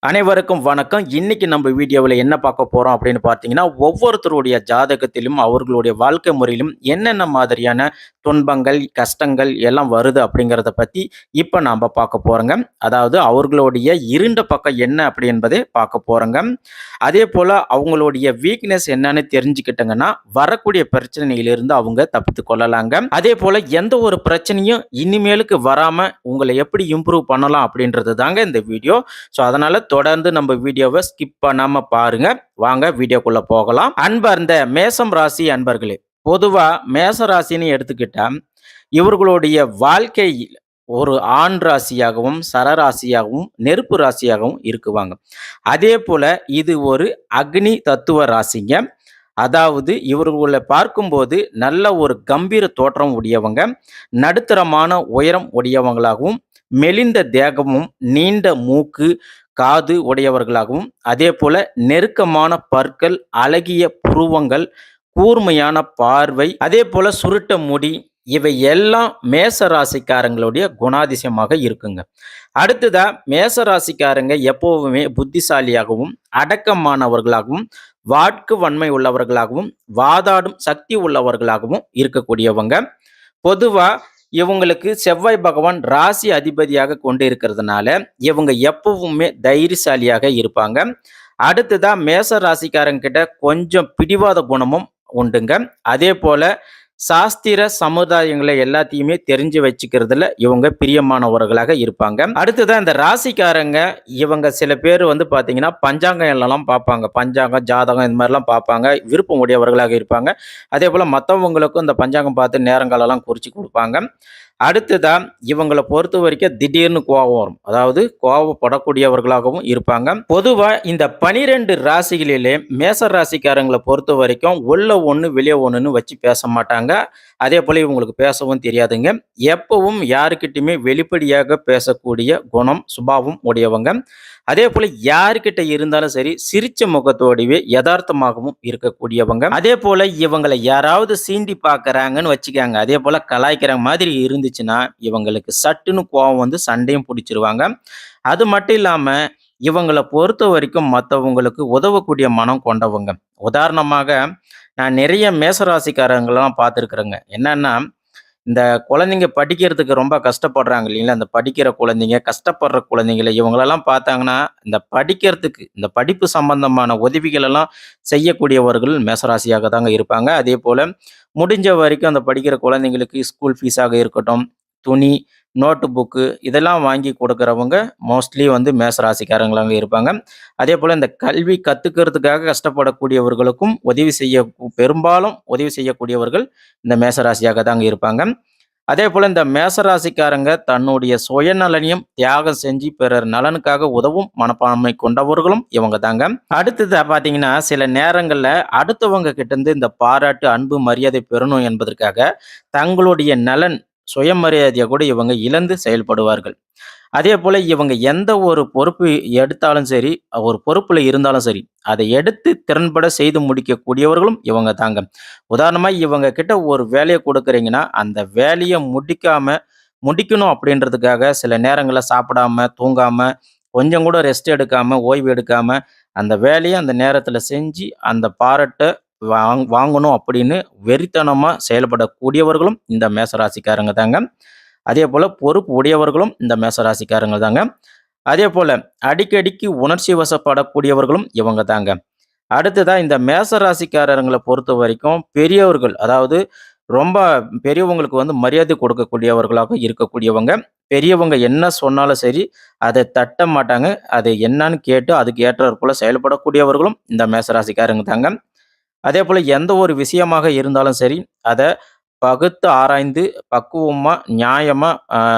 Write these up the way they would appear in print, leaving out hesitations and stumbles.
அனைவருக்கும் வணக்கம். இன்னைக்கு நம்ம வீடியோவில் என்ன பார்க்க போறோம் அப்படின்னு பார்த்தீங்கன்னா, ஒவ்வொருத்தருடைய ஜாதகத்திலும், அவர்களுடைய வாழ்க்கை முறையிலும் என்னென்ன மாதிரியான துன்பங்கள், கஷ்டங்கள் எல்லாம் வருது அப்படிங்கிறத பத்தி இப்ப நாம பார்க்க போறோங்க. அதாவது அவர்களுடைய இருண்ட பக்கம் என்ன அப்படி என்பதை பார்க்க போறோங்க. அதேபோல அவங்களுடைய வீக்னஸ் என்னன்னு தெரிஞ்சுக்கிட்டங்கன்னா, வரக்கூடிய பிரச்சனையிலிருந்து அவங்க தப்பித்துக் கொள்ளலாங்க. அதேபோல எந்த ஒரு பிரச்சனையும் இனிமேலுக்கு வராம உங்களை எப்படி இம்ப்ரூவ் பண்ணலாம் அப்படின்றது தாங்க இந்த வீடியோ. ஸோ அதனால தொடர்ந்து நம்ம வீடியோவை ஸ்கிப் பண்ணாம பாருங்க. வாங்க வீடியோக்குள்ள போகலாம். அன்பார்ந்த மேசம் ராசி அன்பர்களே, பொதுவா மேச ராசின்னு எடுத்துக்கிட்டா இவர்களுடைய வாழ்க்கை ஒரு ஆண் ராசியாகவும் சரராசியாகவும் நெருப்பு ராசியாகவும் இருக்குவாங்க. அதே போல இது ஒரு அக்னி தத்துவ ராசிங்க. அதாவது இவர்களை பார்க்கும்போது நல்ல ஒரு கம்பீர தோற்றம் உடையவங்க, நடுத்தரமான உயரம் உடையவங்களாகவும், மெலிந்த தேகமும் நீண்ட மூக்கு காது உடையவர்களாகவும், அதே போல நெருக்கமான பற்கள், அழகிய புருவங்கள், கூர்மையான பார்வை, அதே போல சுருட்ட முடி, இவை எல்லாம் மேச ராசிக்காரங்களுடைய குணாதிசயமாக இருக்குங்க. அடுத்ததா மேச ராசிக்காரங்க எப்பவுமே புத்திசாலியாகவும், அடக்கமானவர்களாகவும், வாட்கு வன்மை உள்ளவர்களாகவும், வாதாடும் சக்தி உள்ளவர்களாகவும் இருக்கக்கூடியவங்க. பொதுவா இவங்களுக்கு செவ்வாய் பகவான் ராசி அதிபதியாக கொண்டு இருக்கிறதுனால இவங்க எப்பவுமே தைரியசாலியாக இருப்பாங்க. அடுத்ததா மேச ராசிக்காரங்க கிட்ட கொஞ்சம் பிடிவாத குணமும் உண்டுங்க. அதே போல சாஸ்திர சமுதாயங்களை எல்லாத்தையுமே தெரிஞ்சு வச்சுக்கிறதுல இவங்க பிரியமானவர்களாக இருப்பாங்க. அடுத்ததான் இந்த ராசிக்காரங்க இவங்க சில பேர் வந்து பார்த்தீங்கன்னா பஞ்சாங்கம் எல்லாம் பார்ப்பாங்க. பஞ்சாங்கம் ஜாதகம் இந்த மாதிரிலாம் பார்ப்பாங்க, விருப்பம் உடையவர்களாக இருப்பாங்க. அதே போல் மற்றவங்களுக்கும் இந்த பஞ்சாங்கம் பார்த்து நேரங்களெல்லாம் குறித்து கொடுப்பாங்க. அடுத்ததா இவங்களை பொறுத்த வரைக்கும் திடீர்னு கோபம் வரும், அதாவது கோபப்படக்கூடியவர்களாகவும் இருப்பாங்க. பொதுவா இந்த 12 ராசிகளிலே மேச ராசிக்காரங்களை பொறுத்த வரைக்கும் உள்ள ஒன்று வெளியே ஒன்றுன்னு வச்சு பேச மாட்டாங்க. அதே போல இவங்களுக்கு பேசவும் தெரியாதுங்க. எப்பவும் யாருக்கிட்டையுமே வெளிப்படையாக பேசக்கூடிய குணம் சுபாவம் உடையவங்க. அதே போல யாருக்கிட்ட இருந்தாலும் சரி சிரிச்ச முகத்தோடவே யதார்த்தமாகவும் இருக்கக்கூடியவங்க. அதே போல இவங்களை யாராவது சீண்டி பார்க்கறாங்கன்னு வச்சுக்காங்க, அதே போல கலாய்க்கிற மாதிரி இருந்துச்சுன்னா இவங்களுக்கு சட்டுன்னு கோவம் வந்து சண்டையும் பிடிச்சிருவாங்க. அது மட்டும் இல்லாம இவங்களை பொறுத்த வரைக்கும் மற்றவங்களுக்கு உதவக்கூடிய மனம் கொண்டவங்க. உதாரணமாக நான் நிறைய மேசராசிக்காரங்களாம் பார்த்துருக்குறேங்க. என்னன்னா இந்த குழந்தைங்க படிக்கிறதுக்கு ரொம்ப கஷ்டப்படுறாங்க இல்லைங்களா? அந்த படிக்கிற குழந்தைங்க, கஷ்டப்படுற குழந்தைங்கள இவங்களெல்லாம் பார்த்தாங்கன்னா, இந்த படிக்கிறதுக்கு, இந்த படிப்பு சம்பந்தமான உதவிகள் எல்லாம் செய்யக்கூடியவர்கள் மேசராசியாக தாங்க இருப்பாங்க. அதேபோல முடிஞ்ச வரைக்கும் அந்த படிக்கிற குழந்தைங்களுக்கு ஸ்கூல் ஃபீஸாக இருக்கட்டும், துணி, நோட்டு புக்கு இதெல்லாம் வாங்கி கொடுக்குறவங்க மோஸ்ட்லி வந்து மேசராசிக்காரங்களாக இருப்பாங்க. அதேபோல இந்த கல்வி கத்துக்கிறதுக்காக கஷ்டப்படக்கூடியவர்களுக்கும் பெரும்பாலும் உதவி செய்யக்கூடியவர்கள் இந்த மேசராசியாக தாங்க இருப்பாங்க. அதே போல இந்த மேசராசிக்காரங்க தன்னுடைய சுயநலனையும் தியாகம் செஞ்சு பிறர் நலனுக்காக உதவும் மனப்பான்மை கொண்டவர்களும் இவங்க தாங்க. அடுத்தது பாத்தீங்கன்னா சில நேரங்கள்ல அடுத்தவங்க கிட்ட இருந்து இந்த பாராட்டு அன்பு மரியாதை பெறணும் என்பதற்காக தங்களுடைய நலன் சுயமரியாதையை கூட இவங்க இழந்து செயல்படுவார்கள். அதே போல இவங்க எந்த ஒரு பொறுப்பு எடுத்தாலும் சரி, ஒரு பொறுப்புல இருந்தாலும் சரி, அதை எடுத்து திறன்பட செய்து முடிக்கக்கூடியவர்களும் இவங்க தாங்க. உதாரணமா இவங்க கிட்ட ஒரு வேலையை கொடுக்குறீங்கன்னா, அந்த வேலையை முடிக்கணும் அப்படின்றதுக்காக சில நேரங்கள்ல சாப்பிடாம, தூங்காம, கொஞ்சம் கூட ரெஸ்ட் எடுக்காம, ஓய்வு எடுக்காம, அந்த வேலையை அந்த நேரத்துல செஞ்சு, அந்த பாராட்ட வாங்கணும் அப்படின்னு வெறித்தனமா செயல்படக்கூடியவர்களும் இந்த மேசராசிக்காரங்க தாங்க. அதே போல பொறுப்பு உடையவர்களும் இந்த மேசராசிக்காரங்க தாங்க. அதே போல அடிக்கடிக்கு உணர்ச்சி வசப்படக்கூடியவர்களும் இவங்க தாங்க. அடுத்ததா இந்த மேசராசிக்காரர்களை பொறுத்த வரைக்கும் பெரியவர்கள், அதாவது ரொம்ப பெரியவங்களுக்கு வந்து மரியாதை கொடுக்கக்கூடியவர்களாக இருக்கக்கூடியவங்க. பெரியவங்க என்ன சொன்னாலும் சரி, அதை தட்ட மாட்டாங்க. அதை என்னன்னு கேட்டு அதுக்கு ஏற்றாற் போல செயல்படக்கூடியவர்களும் இந்த மேசராசிக்காரங்க தாங்க. அதே போல எந்த ஒரு விஷயமாக இருந்தாலும் சரி, அத பகுத்து ஆராய்ந்து பக்குவமா, நியாயமா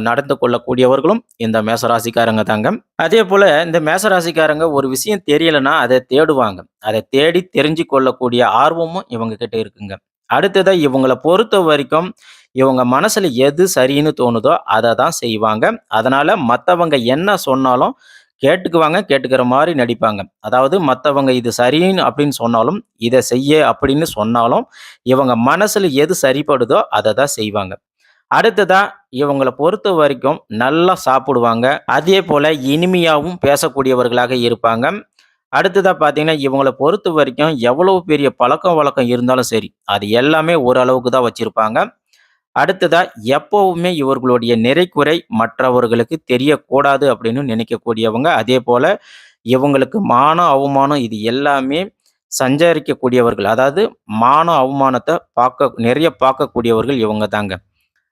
நடந்து கொள்ளக்கூடியவர்களும் இந்த மேசராசிக்காரங்க தாங்க. அதே போல இந்த மேசராசிக்காரங்க ஒரு விஷயம் தெரியலன்னா அத தேடுவாங்க. அத தேடி தெரிஞ்சு கொள்ளக்கூடிய ஆர்வமும் இவங்க கிட்ட இருக்குங்க. அடுத்ததா இவங்கள பொறுத்த வரைக்கும், இவங்க மனசுல எது சரின்னு தோணுதோ அத தான் செய்வாங்க. அதனால மத்தவங்க என்ன சொன்னாலும் கேட்டுக்குவாங்க, கேட்டுக்கிற மாரி நடிப்பாங்க. அதாவது மத்தவங்க இது சரின்னு அப்படின்னு சொன்னாலும், இத செய்ய அப்படின்னு சொன்னாலும், இவங்க மனசுல எது சரிப்படுதோ அத தான் செய்வாங்க. அடுத்ததா இவங்கள பொறுத்தவரைக்கும் நல்லா சாப்பிடுவாங்க. அதேபோல இனிமையாவும் பேசக்கூடியவர்களாக இருப்பாங்க. அடுத்ததா பார்த்தீங்கன்னா, இவங்கள பொறுத்தவரைக்கும் எவ்வளவு பெரிய பழக்கம் வழக்கம் இருந்தாலும் சரி, அது எல்லாமே ஓரளவுக்கு தான் வச்சிருப்பாங்க. அடுத்ததா எப்பவுமே இவர்களுடைய நிறை, குறை மற்றவர்களுக்கு தெரியக்கூடாது அப்படின்னு நினைக்கக்கூடியவங்க. அதேபோல இவங்களுக்கு மானம், அவமானம் இது எல்லாமே சஞ்சரிக்கக்கூடியவர்கள். அதாவது மானம், அவமானத்த நெறைய பார்க்கக்கூடியவர்கள் இவங்க தாங்க.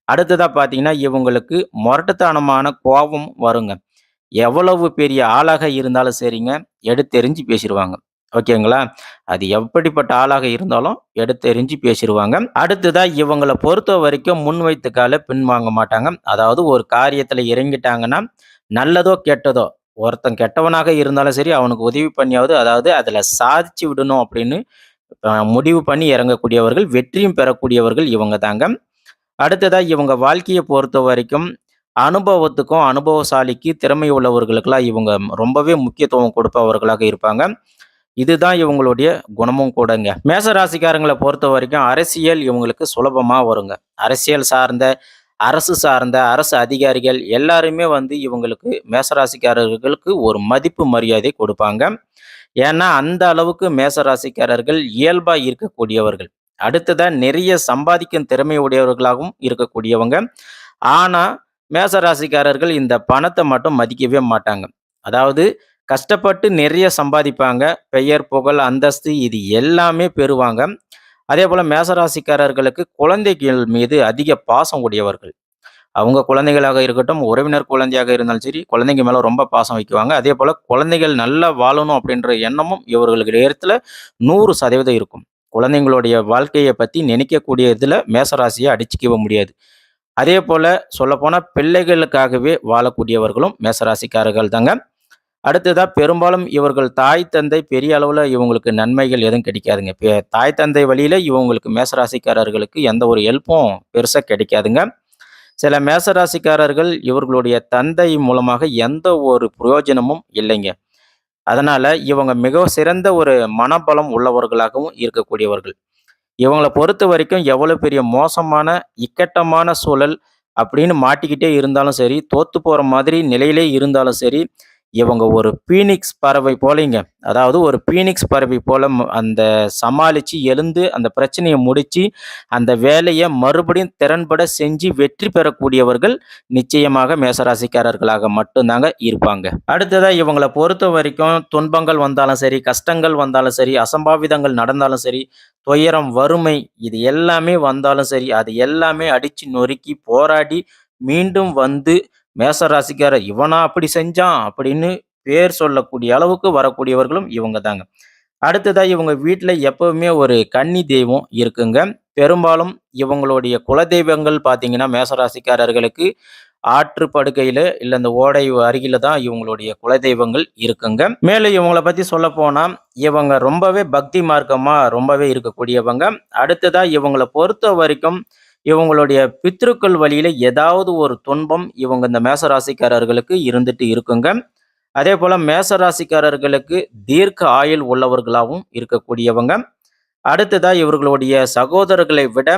அடுத்ததா பார்த்தீங்கன்னா, இவங்களுக்கு மொரட்டுத்தனமான கோபம் வருங்க. எவ்வளவு பெரிய ஆளாக இருந்தாலும் சரிங்க, எடுத்தெறிஞ்சு பேசிருவாங்க. ஓகேங்களா? அது எப்படிப்பட்ட ஆளாக இருந்தாலும் எடுத்தெறிஞ்சு பேசிருவாங்க. அடுத்ததா இவங்கள பொறுத்தவரைக்கும் முன் வைத்த கால பின் வாங்க மாட்டாங்க. அதாவது ஒரு காரியத்துல இறங்கிட்டாங்கன்னா, நல்லதோ, கெட்டதோ ஒருத்தன் கெட்டவனாக இருந்தாலும் சரி, அவனுக்கு உதவி பண்ணியாவது அதாவது அதுல சாதிச்சு விடணும் அப்படின்னு முடிவு பண்ணி இறங்கக்கூடியவர்கள், வெற்றியும் பெறக்கூடியவர்கள் இவங்க தாங்க. அடுத்ததா இவங்க வாழ்க்கைய பொறுத்தவரைக்கும் அனுபவத்துக்கும், அனுபவசாலிக்கு திறமை உள்ளவர்களுக்கெல்லாம் இவங்க ரொம்பவே முக்கியத்துவம் கொடுப்பவர்களாக இருப்பாங்க. இதுதான் இவங்களுடைய குணமும் கூடங்க. மேச ராசிக்காரங்கள பொறுத்தவரைக்கும் அரசியல் இவங்களுக்கு சுலபமா வருங்க. அரசியல் சார்ந்த, அரசு சார்ந்த, அரசு அதிகாரிகள் எல்லாருமே வந்து இவங்களுக்கு மேச ராசிக்காரர்களுக்கு ஒரு மதிப்பு, மரியாதை கொடுப்பாங்க. ஏன்னா, அந்த அளவுக்கு மேச ராசிக்காரர்கள் இயல்பா இருக்கக்கூடியவர்கள். அடுத்ததா நிறைய சம்பாதிக்கும் திறமை உடையவர்களாகவும் இருக்கக்கூடியவங்க. ஆனா, மேச ராசிக்காரர்கள் இந்த பணத்த மட்டும் மதிக்கவே மாட்டாங்க. அதாவது கஷ்டப்பட்டு நிறைய சம்பாதிப்பாங்க. பெயர், புகழ், அந்தஸ்து இது எல்லாமே பெறுவாங்க. அதேபோல மேச ராசிக்காரர்களுக்கு குழந்தைகள் மீது அதிக பாசம் உடையவர்கள். அவங்க குழந்தைகளாக இருக்கட்டும், உறவினர் குழந்தையாக இருந்தாலும் சரி, குழந்தைங்க மேல ரொம்ப பாசம் வைக்குவாங்க. அதேபோல குழந்தைகள் நல்லா வாழணும் அப்படின்ற எண்ணமும் இவர்களுடைய இடத்துல 100% இருக்கும். குழந்தைங்களுடைய வாழ்க்கைய பத்தி நினைக்கக்கூடிய இதுல மேச ராசிய அடிச்சுக்கவே முடியாது. அதேபோல சொல்லப்போனா பிள்ளைகளுக்காகவே வாழக்கூடியவர்களும் மேச ராசிக்காரர்கள் தாங்க. அடுத்ததா பெரும்பாலும் இவர்கள் தாய், தந்தை பெரிய அளவுல இவங்களுக்கு நன்மைகள் எதுவும் கிடைக்காதுங்க. தாய், தந்தை வழியில இவங்களுக்கு மேச ராசிக்காரர்களுக்கு எந்த ஒரு ஹெல்ப்பும் பெருசா கிடைக்காதுங்க. சில மேச ராசிக்காரர்கள் இவர்களுடைய தந்தை மூலமாக எந்த ஒரு பிரயோஜனமும் இல்லைங்க. அதனால இவங்க மிக சிறந்த ஒரு மனபலம் உள்ளவர்களாகவும் இருக்கக்கூடியவர்கள். இவங்கள பொறுத்தவரைக்கும் எவ்வளவு பெரிய மோசமான, இக்கட்டாமான சூழல் அப்படின்னு மாட்டிக்கிட்டே இருந்தாலும் சரி, தோத்து போற மாதிரி நிலையிலே இருந்தாலும் சரி, இவங்க ஒரு பீனிக்ஸ் பறவை போலங்க. அதாவது ஒரு பீனிக்ஸ் பறவை போல அந்த சமாளிச்சு எழுந்து அந்த பிரச்சனைய முடிச்சு, அந்த வேலைய மறுபடியும் திறன்பட செஞ்சு வெற்றி பெறக்கூடியவர்கள் நிச்சயமாக மேசராசிக்காரர்களாக மட்டும் தாங்க இருப்பாங்க. அடுத்ததா இவங்கள பொறுத்தவரைக்கும் துன்பங்கள் வந்தாலும் சரி, கஷ்டங்கள் வந்தாலும் சரி, அசம்பாவிதங்கள் நடந்தாலும் சரி, துயரம், வறுமை இது எல்லாமே வந்தாலும் சரி, அது எல்லாமே அடிச்சு நொறுக்கி போராடி மீண்டும் வந்து மேச ராசிக்காரர் இவனா அப்படி செஞ்சான் அப்படின்னு பேர் சொல்லக்கூடிய அளவுக்கு வரக்கூடியவர்களும் இவங்க தாங்க. அடுத்ததா இவங்க வீட்ல எப்பவுமே ஒரு கன்னி தெய்வம் இருக்குங்க. பெரும்பாலும் இவங்களுடைய குலதெய்வங்கள் பார்த்தீங்கன்னா, மேசராசிக்காரர்களுக்கு ஆற்று படுக்கையில, இல்ல இந்த ஓடை அருகில தான் இவங்களுடைய குலதெய்வங்கள் இருக்குங்க. மேலும் இவங்கள பத்தி சொல்லப்போனா, இவங்க ரொம்பவே பக்தி மார்க்கமா ரொம்பவே இருக்கக்கூடியவங்க. அடுத்ததா இவங்கள பொறுத்தவரைக்கும், இவங்களுடைய பித்ருக்கள் வழியில ஏதாவது ஒரு துன்பம் இவங்க இந்த மேச ராசிக்காரர்களுக்கு இருந்துட்டு இருக்குங்க. அதேபோல மேச ராசிக்காரர்களுக்கு தீர்க்க ஆயுள் உள்ளவர்களாகவும் இருக்கக்கூடியவங்க. அடுத்ததா இவர்களுடைய சகோதரர்களை விட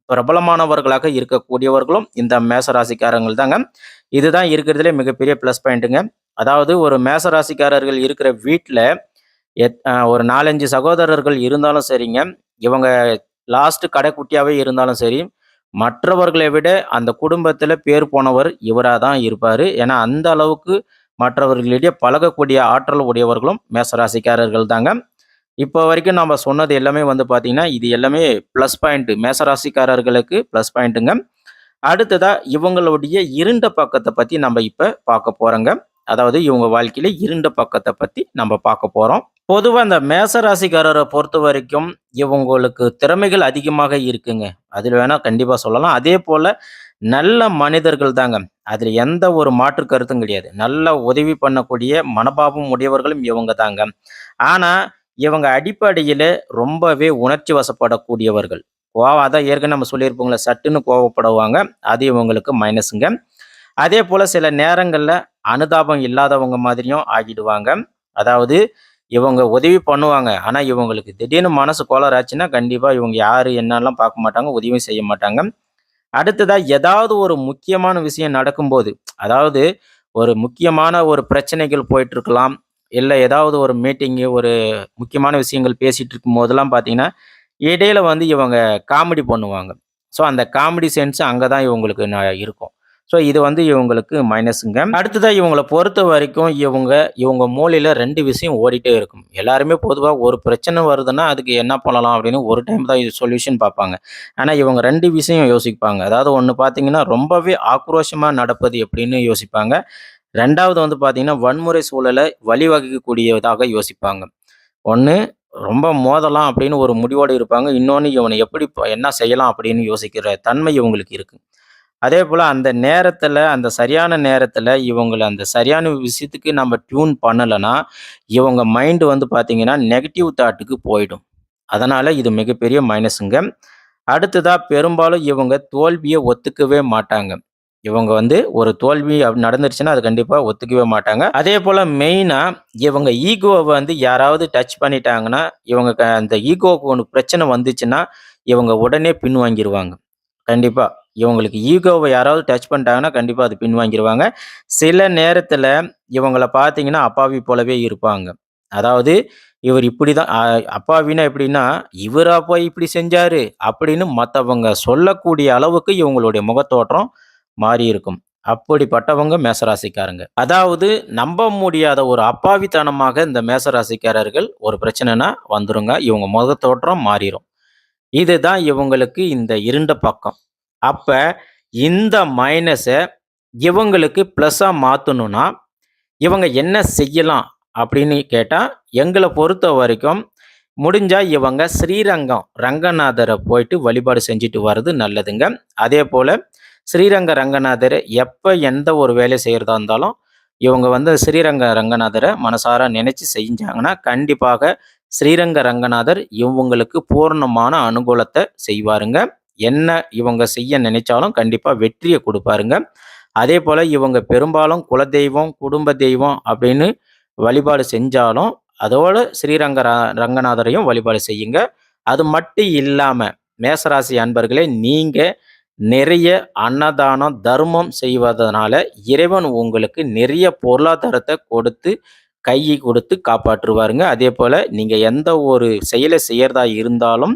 பிரபலமானவர்களாக இருக்கக்கூடியவர்களும் இந்த மேச ராசிக்காரங்கள் தாங்க. இதுதான் இருக்கிறதுலே மிகப்பெரிய ப்ளஸ் பாயிண்ட்டுங்க. அதாவது ஒரு மேச ராசிக்காரர்கள் இருக்கிற வீட்ல ஒரு 4, 5 சகோதரர்கள் இருந்தாலும் சரிங்க, இவங்க லாஸ்ட் கடைக்குட்டியாவே இருந்தாலும் சரி, மற்றவர்களை விட அந்த குடும்பத்தில பேர் போனவர் இவரா தான் இருப்பாரு. ஏன்னா, அந்த அளவுக்கு மற்றவர்களிடையே பழகக்கூடிய ஆற்றல் உடையவர்களும் மேசராசிக்காரர்கள் தாங்க. இப்போ வரைக்கும் நாம சொன்னது எல்லாமே வந்து பார்த்தீங்கன்னா, இது எல்லாமே ப்ளஸ் பாயிண்ட் மேசராசிக்காரர்களுக்கு ப்ளஸ் பாயிண்ட்டுங்க. அடுத்ததா இவங்களுடைய இருண்ட பக்கத்த பத்தி நம்ம இப்ப பார்க்க போறோங்க. அதாவது இவங்க வாழ்க்கையில இருண்ட பக்கத்த பத்தி நம்ம பார்க்க போறோம். பொதுவா இந்த மேச ராசிக்காரர பொறுத்தவரைக்கும், இவங்களுக்கு திறமைகள் அதிகமாக இருக்குங்க. அதில வேணா கண்டிப்பா சொல்லலாம். அதேபோல நல்ல மனிதர்கள் தாங்க. அதில எந்த ஒரு மாற்று கருத்தும் கிடையாது. நல்ல உதவி பண்ணக்கூடிய மனபாவம் உடையவர்களும் இவங்க தாங்க. ஆனா, இவங்க அடிப்படையில ரொம்பவே உணர்ச்சி வசப்படக்கூடியவர்கள். கோவம் அதான் ஏற்கனவே நம்ம சொல்லியிருப்போம்ல, சட்டுன்னு கோவப்படுவாங்க. அது இவங்களுக்கு மைனஸுங்க. அதேபோல சில நேரங்கள்ல அனுதாபம் இல்லாதவங்க மாதிரியும் ஆகிடுவாங்க. அதாவது இவங்க உதவி பண்ணுவாங்க. ஆனா, இவங்களுக்கு திடீர்னு மனசு கோளாறு ஆச்சுன்னா, கண்டிப்பா இவங்க யாரு என்னலாம் பார்க்க மாட்டாங்க. உதவியும் செய்ய மாட்டாங்க. அடுத்ததா ஏதாவது ஒரு முக்கியமான விஷயம் நடக்கும்போது, அதாவது ஒரு முக்கியமான ஒரு பிரச்சனைகள் போயிட்டுருக்கலாம். இல்ல ஏதாவது ஒரு மீட்டிங்கு, ஒரு முக்கியமான விஷயங்கள் பேசிட்டு இருக்கும்போதெல்லாம் பார்த்தீங்கன்னா, இடையில வந்து இவங்க காமெடி பண்ணுவாங்க. ஸோ, அந்த காமெடி சென்ஸ் அங்க தான் இவங்களுக்கு இருக்கும். ஸோ, இது வந்து இவங்களுக்கு மைனஸுங்க. அடுத்ததா இவங்கள பொறுத்தவரைக்கும் இவங்க மூளையில 2 விஷயம் ஓடிட்டே இருக்கும். எல்லாருமே பொதுவா ஒரு பிரச்சனை வருதுன்னா, அதுக்கு என்ன பண்ணலாம் அப்படின்னு ஒரு டைம் தான் இது சொல்யூஷன் பார்ப்பாங்க. ஆனா, இவங்க 2 விஷயம் யோசிப்பாங்க. அதாவது ஒண்ணு பார்த்தீங்கன்னா, ரொம்பவே ஆக்ரோஷமா நடப்பது எப்படின்னு யோசிப்பாங்க. 2வது வந்து பார்த்தீங்கன்னா, வன்முறை சூழல வழிவகுக்கக்கூடியதாக யோசிப்பாங்க. ஒண்ணு ரொம்ப மோதலாம் அப்படின்னு ஒரு முடிவோடு இருப்பாங்க. இன்னொன்னு இவன எப்படி என்ன செய்யலாம் அப்படின்னு யோசிக்கிற தன்மை இவங்களுக்கு இருக்கு. அதேபோல அந்த நேரத்துல, அந்த சரியான நேரத்துல இவங்கள அந்த சரியான விஷயத்துக்கு நம்ம டியூன் பண்ணலன்னா, இவங்க மைண்ட் வந்து பார்த்தீங்கன்னா, நெகட்டிவ் தாட்டுக்கு போயிடும். அதனால இது மிகப்பெரிய மைனஸுங்க. அடுத்ததா பெரும்பாலும் இவங்க தோல்விய ஒத்துக்கவே மாட்டாங்க. இவங்க வந்து ஒரு தோல்வி நடந்துருச்சுன்னா, அது கண்டிப்பா ஒத்துக்கவே மாட்டாங்க. அதேபோல மெயினா இவங்க ஈகோவ வந்து யாராவது டச் பண்ணிட்டாங்கன்னா, இவங்க அந்த ஈகோவுக்கு ஒண்ணு பிரச்சனை வந்துச்சுன்னா, இவங்க உடனே பின்வாங்கிருவாங்க. கண்டிப்பா. இவங்களுக்கு ஈகோவ யாராவது டச் பண்ணிட்டாங்கன்னா, கண்டிப்பா அது பின்வாங்கிருவாங்க. சில நேரத்தில இவங்கள பார்த்தீங்கன்னா, அப்பாவி போலவே இருப்பாங்க. அதாவது இவர் இப்படிதான் அப்பாவின்னா எப்படின்னா, "இவரா போய் இப்படி செஞ்சாரு?" அப்படின்னு மத்தவங்க சொல்லக்கூடிய அளவுக்கு இவங்களுடைய முகத்தோற்றம் மாறியிருக்கும். அப்படிப்பட்டவங்க மேசராசிக்காரங்க. அதாவது நம்ப முடியாத ஒரு அப்பாவித்தனமாக இந்த மேசராசிக்காரர்கள் ஒரு பிரச்சனைன்னா வந்துருங்க. இவங்க முகத்தோற்றம் மாறிரும். இதுதான் இவங்களுக்கு இந்த இருண்ட பக்கம். அப்ப இந்த மைனஸ இவங்களுக்கு ப்ளஸ்ஸா மாத்தணும்னா, இவங்க என்ன செய்யலாம் அப்படின்னு கேட்டா, எங்கள பொறுத்தவரைக்கும் முடிஞ்சா இவங்க ஸ்ரீரங்கம் ரங்கநாதர போயிட்டு வழிபாடு செஞ்சுட்டு வர்றது நல்லதுங்க. அதேபோல ஸ்ரீரங்க ரங்கநாதர எப்ப எந்த ஒரு வேலை செய்றதா இருந்தாலும், இவங்க வந்து ஸ்ரீரங்க ரங்கநாதர மனசார நினைச்சு செஞ்சாங்கன்னா, கண்டிப்பாக ஸ்ரீரங்க ரங்கநாதர் இவங்களுக்கு பூரணமான அனுகூலத்த செய்வாருங்க. என்ன இவங்க செய்ய நினைச்சாலும் கண்டிப்பா வெற்றிய குடுப்பாருங்க. அதேபோல இவங்க பெரும்பாலும் குலதெய்வம், குடும்ப தெய்வம் அப்படின்னு வழிபாடு செஞ்சாலும், அதோட ஸ்ரீரங்க ரங்கநாதரையும் வழிபாடு செய்யுங்க. அது மட்டும் இல்லாம, மேசராசி அன்பர்களே நீங்க நிறைய அன்னதானம், தர்மம் செய்வதனால, இறைவன் உங்களுக்கு நிறைய பொருளாதாரத்த கொடுத்து, கை கொடுத்து காப்பாற்றுவாருங்க. அதேபோல நீங்க எந்த ஒரு செயல செய்யறதா இருந்தாலும்,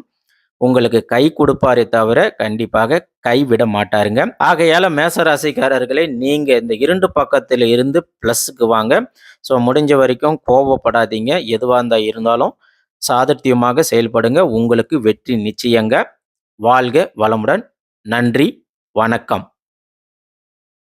உங்களுக்கு கை குடுப்பாரே தவிர, கண்டிப்பாக கைவிட மாட்டாருங்க. ஆகையால மேசராசிக்காரர்களே, நீங்க இந்த 2 பக்கத்தில இருந்து பிளஸ்ஸுக்கு வாங்க. ஸோ முடிஞ்ச வரைக்கும் கோவப்படாதீங்க. எதுவா இருந்தாலும் சாதுர்த்தியமாக செயல்படுங்க. உங்களுக்கு வெற்றி நிச்சயங்க. வாழ்க வளமுடன். நன்றி, வணக்கம்.